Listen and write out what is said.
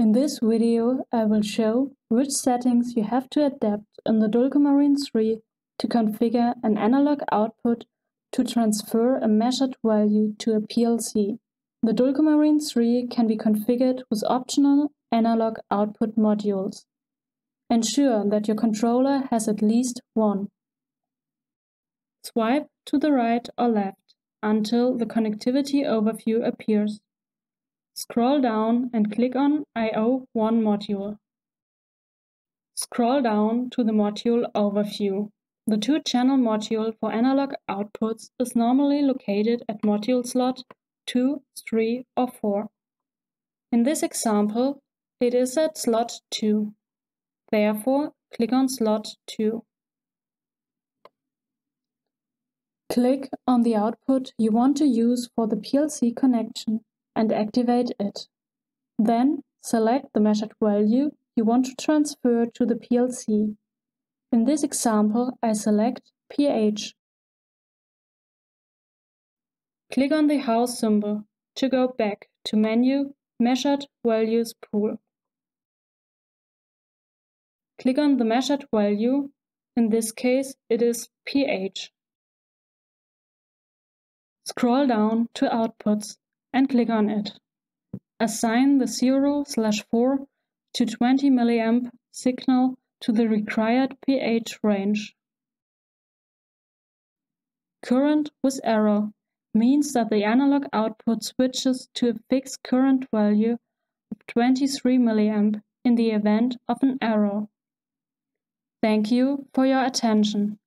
In this video, I will show which settings you have to adapt in the DULCOMARIN 3 to configure an analog output to transfer a measured value to a PLC. The DULCOMARIN 3 can be configured with optional analog output modules. Ensure that your controller has at least one. Swipe to the right or left until the connectivity overview appears. Scroll down and click on I/O1 module. Scroll down to the module overview. The 2-channel module for analog outputs is normally located at module slot 2, 3 or 4. In this example, it is at slot 2. Therefore, click on slot 2. Click on the output you want to use for the PLC connection and activate it. Then select the measured value you want to transfer to the PLC. In this example, I select pH. Click on the house symbol to go back to menu Measured Values Pool. Click on the measured value, in this case it is pH. Scroll down to Outputs and click on it. Assign the 0/4 to 20 mA signal to the required pH range. Current with error means that the analog output switches to a fixed current value of 23 mA in the event of an error. Thank you for your attention.